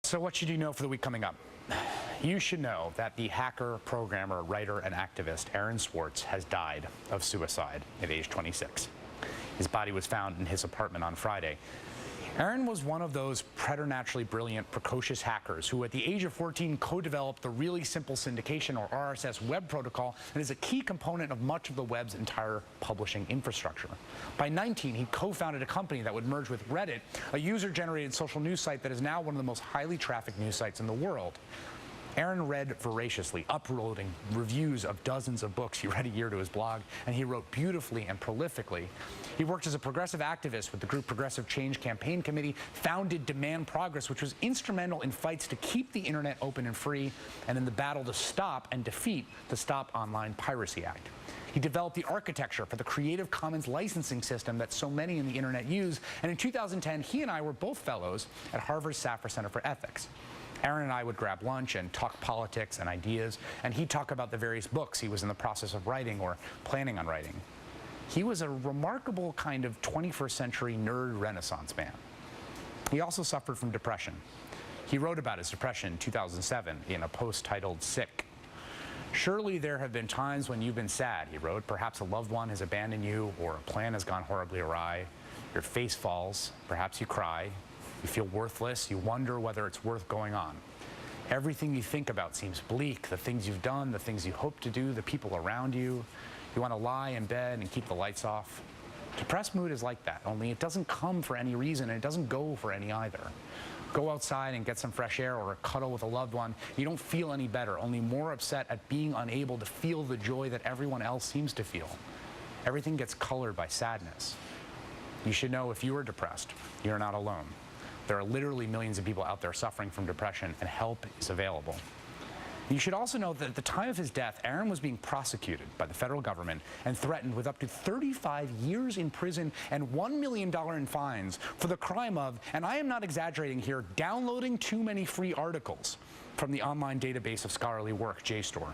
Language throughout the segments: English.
So what should you know for the week coming up? You should know that the hacker, programmer, writer, and activist Aaron Swartz has died of suicide at age 26. His body was found in his apartment on Friday. Aaron was one of those preternaturally brilliant, precocious hackers who at the age of 14 co-developed the really simple syndication or RSS web protocol and is a key component of much of the web's entire publishing infrastructure. By 19, he co-founded a company that would merge with Reddit, a user-generated social news site that is now one of the most highly trafficked news sites in the world. Aaron read voraciously, uploading reviews of dozens of books. He read a year to his blog, and he wrote beautifully and prolifically. He worked as a progressive activist with the group Progressive Change Campaign Committee, founded Demand Progress, which was instrumental in fights to keep the internet open and free, and in the battle to stop and defeat the Stop Online Piracy Act. He developed the architecture for the Creative Commons licensing system that so many in the internet use, and in 2010, he and I were both fellows at Harvard's Safra Center for Ethics. Aaron and I would grab lunch and talk politics and ideas, and he'd talk about the various books he was in the process of writing or planning on writing. He was a remarkable kind of 21st century nerd renaissance man. He also suffered from depression. He wrote about his depression in 2007 in a post titled Sick. Surely there have been times when you've been sad, he wrote. Perhaps a loved one has abandoned you, or a plan has gone horribly awry. Your face falls, perhaps you cry. You feel worthless, you wonder whether it's worth going on. Everything you think about seems bleak, the things you've done, the things you hope to do, the people around you. You want to lie in bed and keep the lights off. Depressed mood is like that, only it doesn't come for any reason and it doesn't go for any either. Go outside and get some fresh air or a cuddle with a loved one. You don't feel any better, only more upset at being unable to feel the joy that everyone else seems to feel. Everything gets colored by sadness. You should know if you are depressed, you're not alone. There are literally millions of people out there suffering from depression, and help is available. You should also know that at the time of his death, Aaron was being prosecuted by the federal government and threatened with up to 35 years in prison and $1 million in fines for the crime of, and I am not exaggerating here, downloading too many free articles from the online database of scholarly work, JSTOR.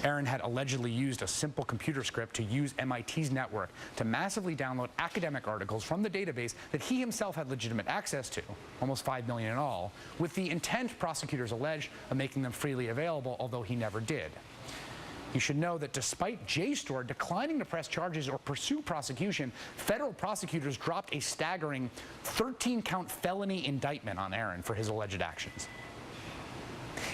Aaron had allegedly used a simple computer script to use MIT's network to massively download academic articles from the database that he himself had legitimate access to, almost 5 million in all, with the intent, prosecutors allege, of making them freely available, although he never did. You should know that despite JSTOR declining to press charges or pursue prosecution, federal prosecutors dropped a staggering 13-count felony indictment on Aaron for his alleged actions.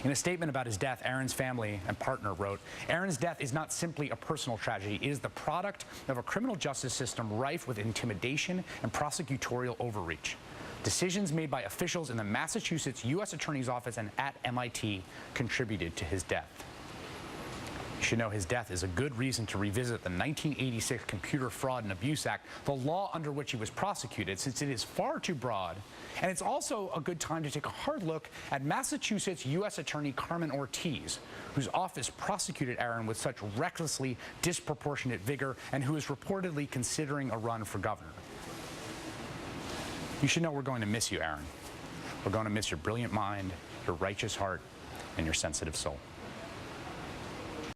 In a statement about his death, Aaron's family and partner wrote, "Aaron's death is not simply a personal tragedy. It is the product of a criminal justice system rife with intimidation and prosecutorial overreach. Decisions made by officials in the Massachusetts U.S. Attorney's Office and at MIT contributed to his death." You should know his death is a good reason to revisit the 1986 Computer Fraud and Abuse Act, the law under which he was prosecuted, since it is far too broad. And it's also a good time to take a hard look at Massachusetts U.S. Attorney Carmen Ortiz, whose office prosecuted Aaron with such recklessly disproportionate vigor and who is reportedly considering a run for governor. You should know we're going to miss you, Aaron. We're going to miss your brilliant mind, your righteous heart, and your sensitive soul.